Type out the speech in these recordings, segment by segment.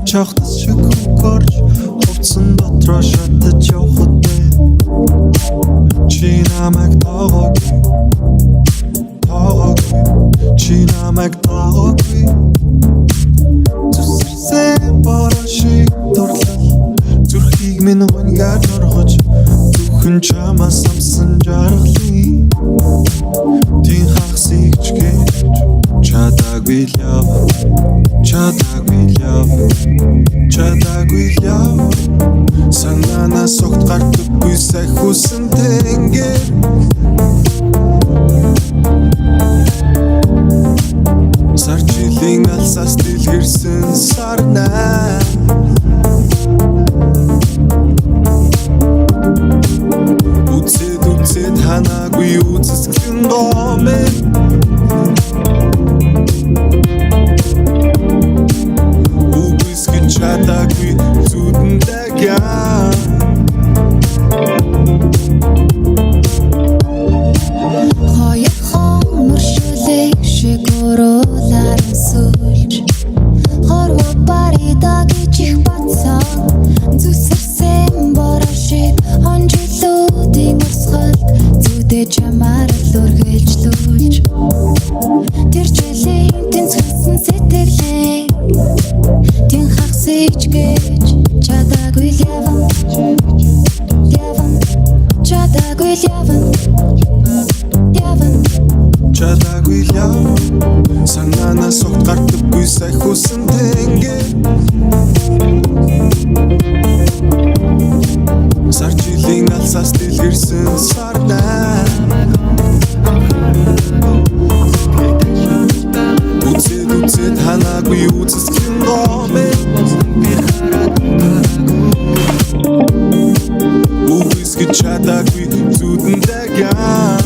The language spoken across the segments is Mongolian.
чахтас шиг хөнгөрч хувцсан дотроо шатаж явхад байна. Чи намайг тоогоогүй чи намайг тоогоогүй зүсэрсэн борошиг дурлал зүрхийг минь гонгаар норгож түүхэн чамаас амсан жаргалын тин хагсыг чгэж чадаагүй лав санаанаас огт гардаггүй сая хүсэн тэнгэр сар жилийн алсаас дэлгэрсэн сарнаа үцэд ханаагүй үзэсгэлэн гомэн үгүйсгэж чадаагүй зүудэн дагяа хоёрхон мөршөлэй шиг уруулаар сүлж хорвоо барида гэж их бацсан зүсэрсэн борошиг хонжилуудын усгалд зүдэ чамаар лүргэлж лүүлж тэр жилийн тэнцвэрсэн сэтгэлээ тэн хагсэж гэж чадаагүй чадаагүй лав санаанаас огт гардаггүй сая хүсэн тэнгэр сар жилийн алсаас дэлгэрсэн сарнаа үцэд ханаагүй үзэсгэлэн гомэн үгүйсгэж чадаагүй зүудэн дагяа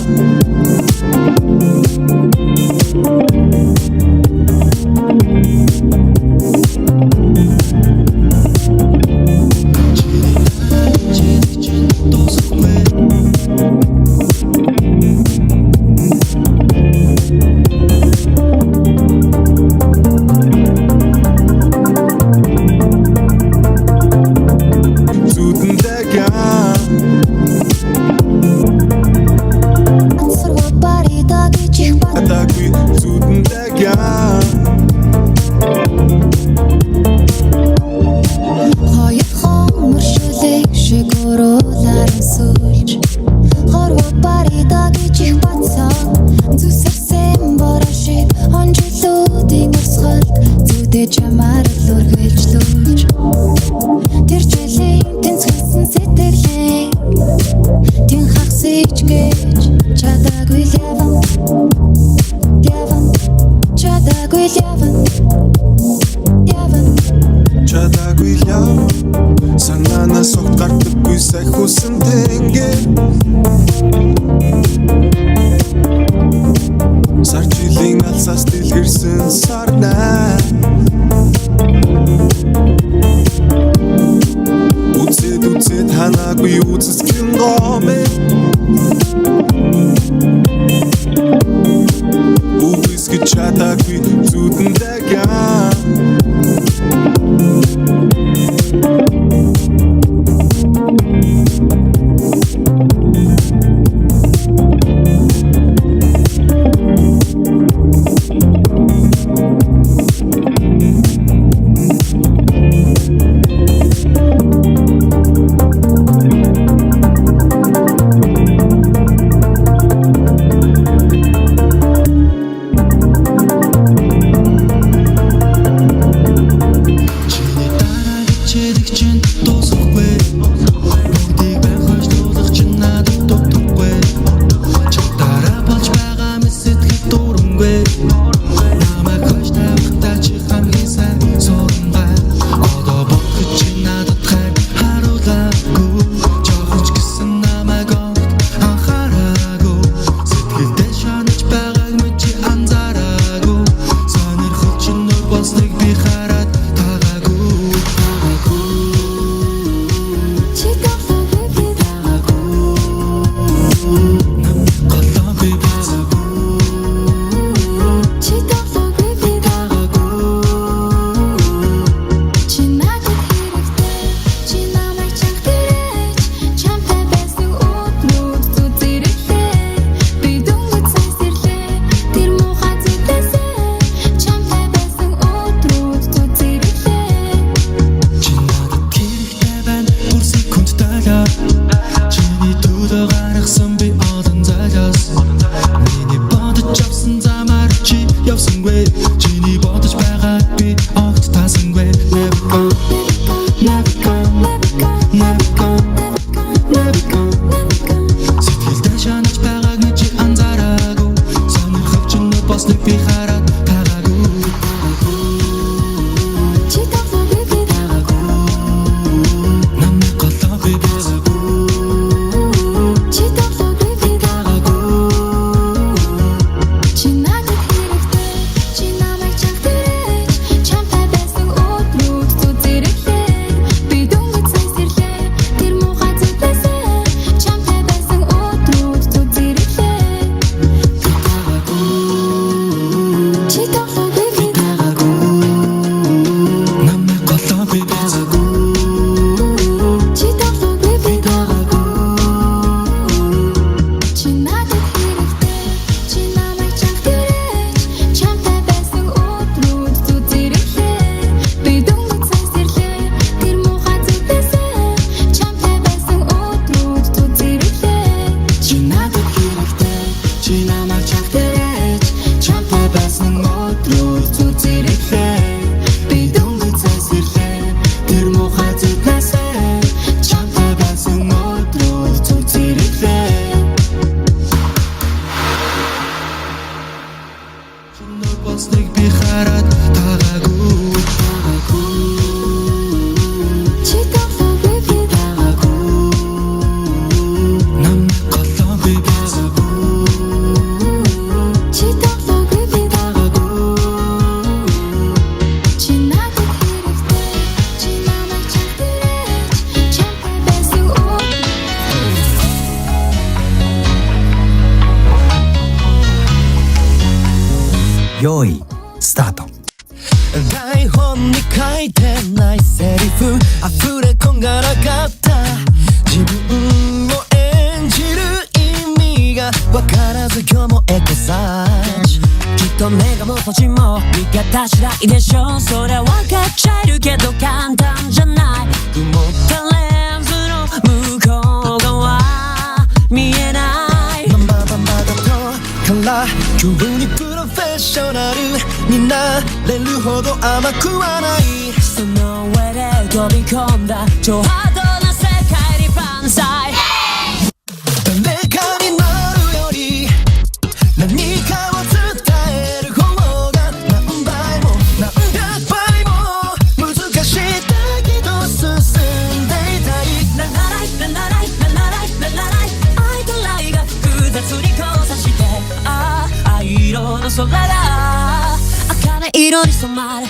用意スタート。台本に書いてないセリフ溢れこんがらかった自分を演じる意味が分からず今日もエコサーチきっと目がも文字も見方次第でしょそりゃ分かっちゃえるけど簡単じゃない曇ったレンズの向こう側見えないまんまだとから急にプロフェッショナルになれるほど甘くはないその上で飛び込んだ超ハードな世界に万歳誰かになるより何かを伝える方が何倍も何百倍も難しいだけど進んでいたいならないならないならないならない愛と愛が複雑に交差して藍色の空が茜色に染まる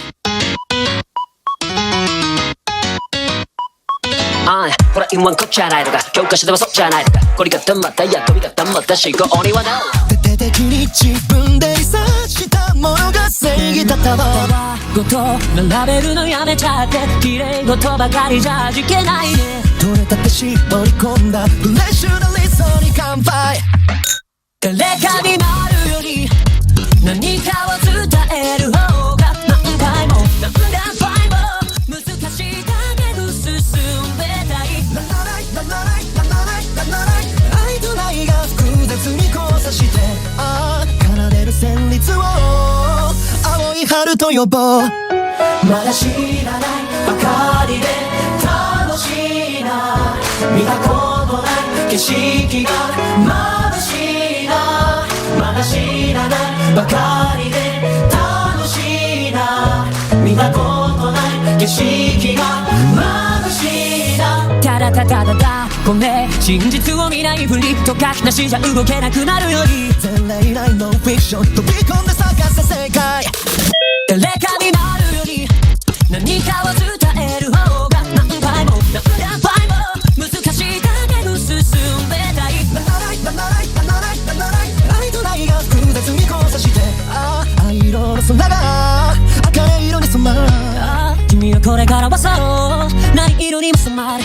ほら今こっちゃないとか教科書でもそっちゃないとかこれがたまったや飛びがたまった思考にはな徹底的に自分でリサーチしたものが正義だったのごと並べるのやめちゃって綺麗事ばかりじゃ味気ないねどれだって絞り込んだフレッシュな理想に乾杯誰かになるより何かを伝える方が何回も何百倍も難しいだけど進んでたいならないならないならないならない愛と愛が複雑に交差して奏でる旋律を青い春と呼ぼうまだ知らないばかりで楽しいな見たことない景色が眩しいなまだ知らないばかりで楽しいな見たことない景色が眩しいなただただただこれ真実を見ないふりとかなしじゃ動けなくなるより前例ないノンフィクション飛び込んで探せ世界誰かになるより何かを伝える方が何倍も何百倍も難しいだけど進んでたいならないならないならないならない愛と愛が複雑に交差して藍色の空が赤い色に染まる君はこれからはそう何色にも染まる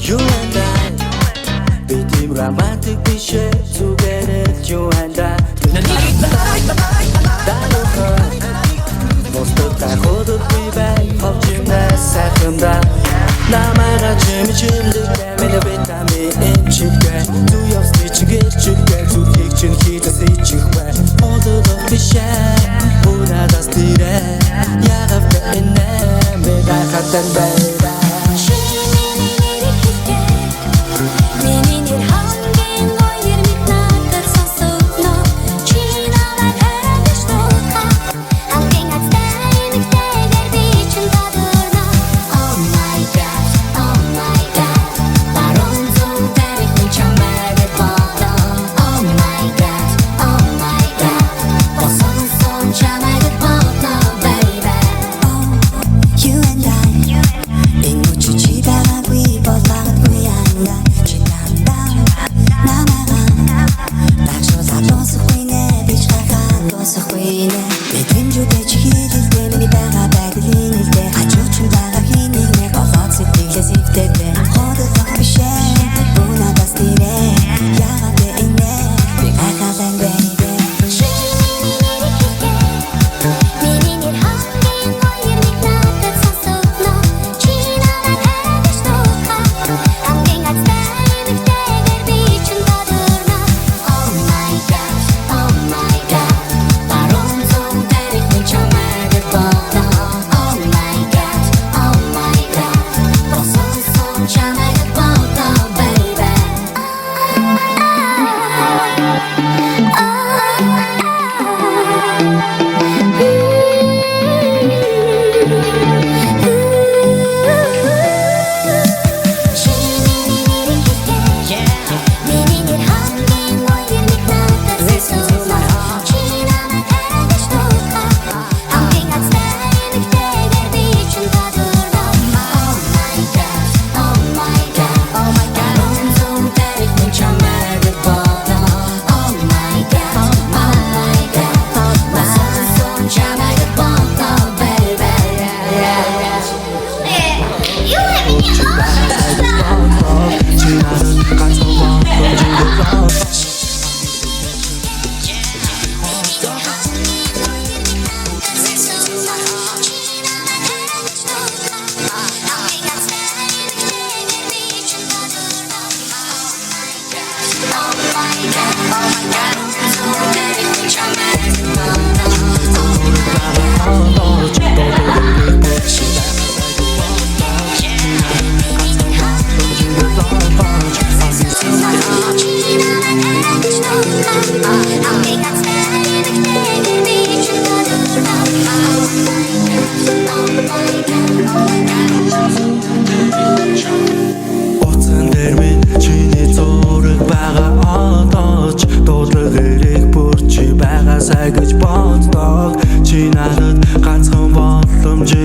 You and I Between romantic picture Together you and I 모습다 호두 비백 험준다 사금다 나마가 재미질릭 때문에 비타민 칩게 두엽 스티치게 춥게 두킥 준 기자 스티치게 모두도 피셔 보다다 스티레 야갑게 있네 매가 같단 baby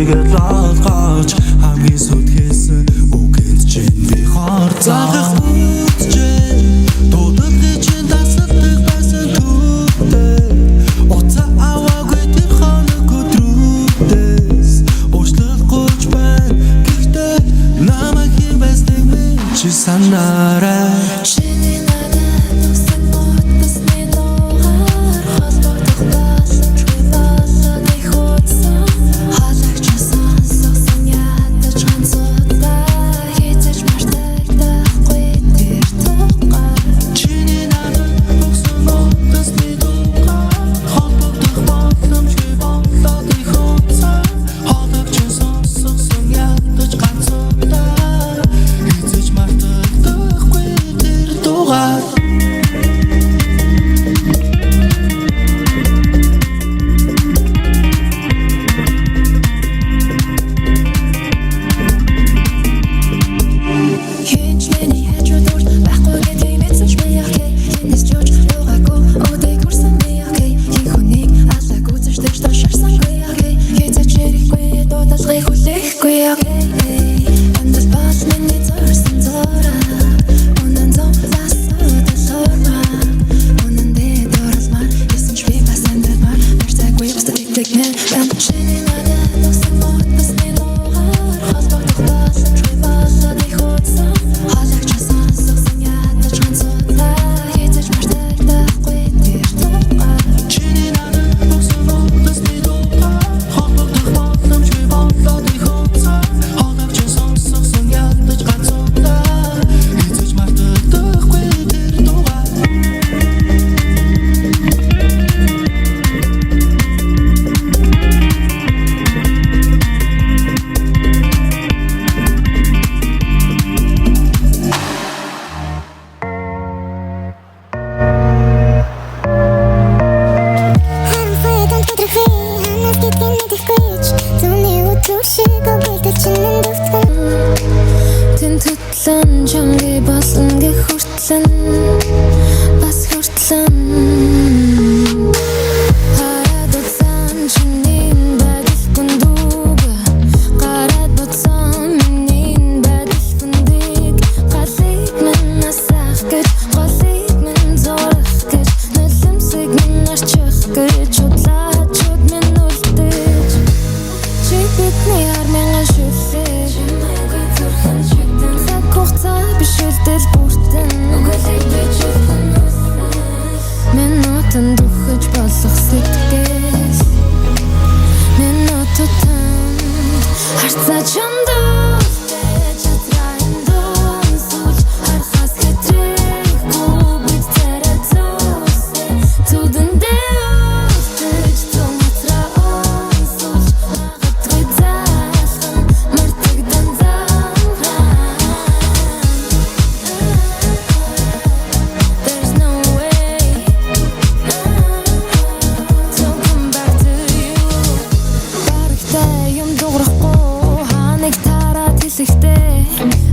хийгээд олгооч хамгийн сүдхээсэн үгэнд чинь би хорцоох үзчээ дуудах гэж тасалдаг байсан түүтэй уцаа аваагүй тэр хоног өдрүүдээс уучлахгүй байна гэхдээ намайг хэмэсдэг минь чи санаарай Чиний надад тусах мотосны дуугаар холбогдох боломжгүй болоод их утсан халагчсан согсон ядаж ганцуудаа хийж мартагдахгүй тэр тугаар Чиний надад тусах мотосны дуугаар холбогдох боломжгүй болоод их утсан халагчсан согсон ядаж ганцуудаа хийж мартагдахгүй тэр тугаар Хинч миний хажуудуур байхгүй гэдгийг мэдсэж би окей Хинээс жууч дуугаагүй өдөө хүрсэн би окей Хин хүнийг алаг үзэж ташарсангүй окей Хязгаарч ярихгүй дуудалгыг хүлээхгүй окей Эндэл бас миний зорсон зороо Унан зам ласууд алуурма Унан дэ дөрөлмар Ясанч би бас эндэлмар Мэрцэггүй бас тэтгнэ Бэм чиний надад тусах мотосны дуугаар холбогдох боломжгүй болоод их утсан халагчсан согсон ядаж ганцуудаа хийж мартагдахгүй тэр тугаар Чиний надад тусах мотосны дуугаар холбогдох боломжгүй болоод их утсан халагчсан согсон ядаж ганцуудаа хийж мартагдахгүй тэр тугаар Хамфайдан тодорхой ханаас гэдгийг мэдэхгүйч Зүүнний өдрөшиг обилдэл чинэн дөвтгөн Тэн төтлөн чанги болсон гэх хүртлэн бас хүртлэн Хараад утсан чиний байдал гүндүүг Гараад буцсан миний байдал гүндийг Галыг минь насах гэж голыг минь зорох гэж Нулимсыг минь арчих гэж удлаачуд минь үлдээж Чи бидний армянган шүлээ Чимээгүй зүрхэн чигдэн Цаг хугацаа биш үлдэл бүртэн Үгэлийг бич үлдэн Минутан духаж болох сэтгэл Минутутан харцаа чамдаа Чадрайн дуун суулж Харахаас хэтрэхгүй бид царай зөөсөн Зүдэндээ өвтөж Зүүн хатраа онсуулж Магадгүй заалхан Мартагдан замраа There's no way to come back to you Барагтай юм дуурахгүй Ханыг тараад хэлэхдээ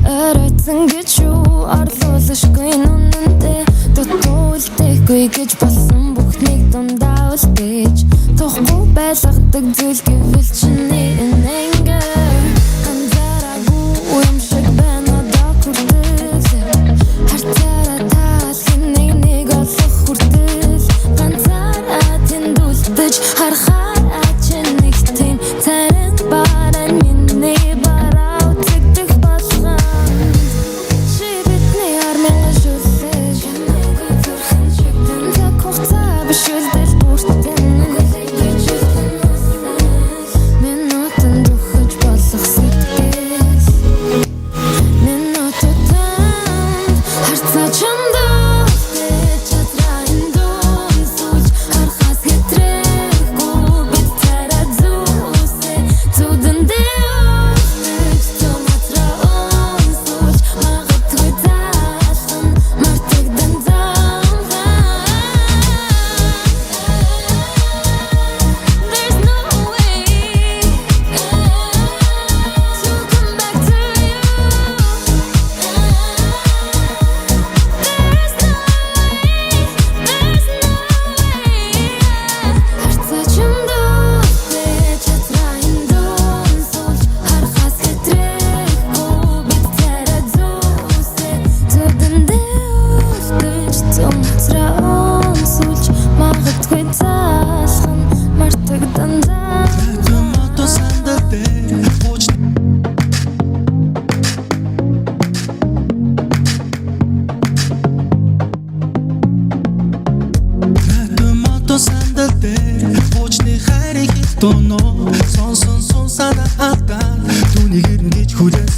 Оройтсан гэж юу Орлуулашгүй нүнэндээ Дутуулдаггүй гэж болсон бүхнийг дундаа үлдээж Тухгүй байлгадаг зүйл гэвэл чиний энэ anger Анзаараагүй юм шиг байна одоо хүртэл Хартаараа таалхын нэг олох хүртэл Ганцаараа тэнд үлдэж харахаараа чинь нэг тийм царин баран миний бараа үзэгдэх болгон Чи бидний армянган шүлээ Чимээгүй зүрхэн чигдэн Цаг хугацаа биш үлдэл бүртэн Үгэлийг бич үлдэн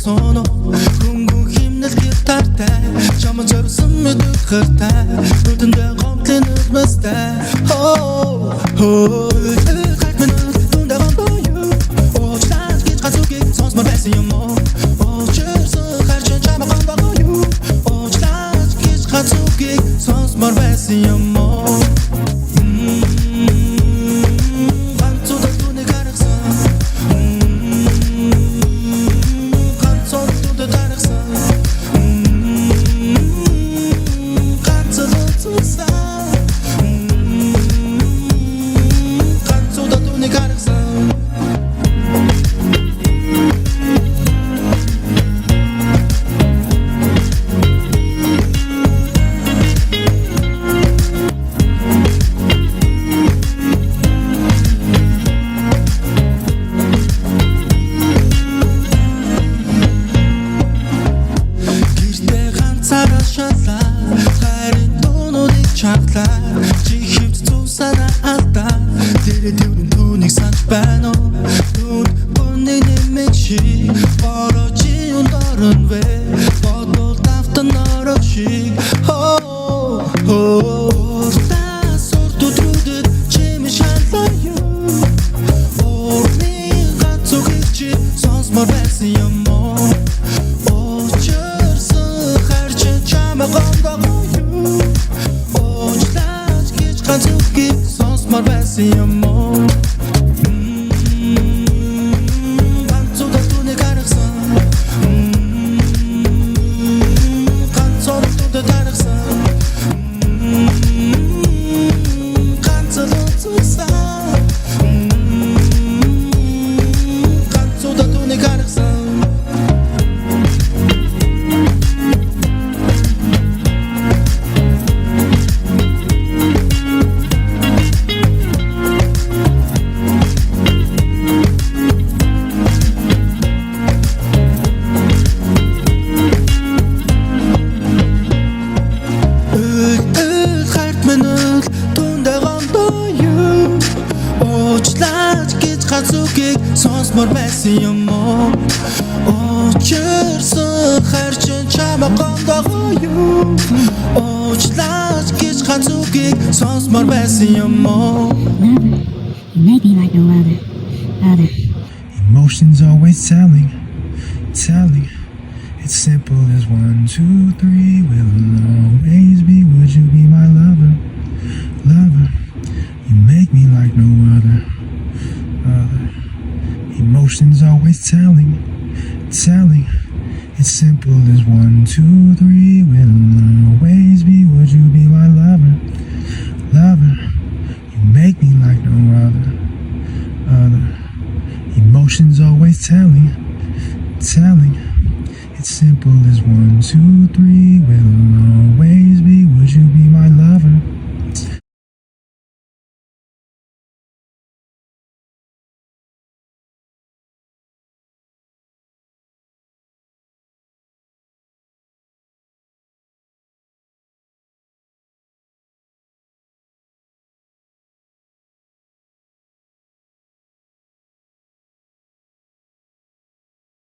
соно хөнгөн химнэл гитартай чамд зориулсан мэдэх хэртэй нүдэндээ гомдлын нүдмэстэй хайтмын түндэ гомдоо юу очтаж гэж гацуугийг сонсмор байсан юм уу очирсан харж чамд гомдоо юу очтаж гэж гацуугийг сонсмор байсан юм уу сонсмор байсан юм уу очирсан харчин чамд гомдоо юу очлаач гэж гацуугийг сонсмор байсан юм уу You make me like no other. Emotions always telling. It's simple as 1, 2, 3. Will it always be? Would you be my lover? You make me like no other. Emotions always telling. It's simple as 1, 2, 3. Will it always be? Would you be my lover? You make me like no other. Emotions always telling. It's simple as 1, 2, 3. Will it always be? Would you be my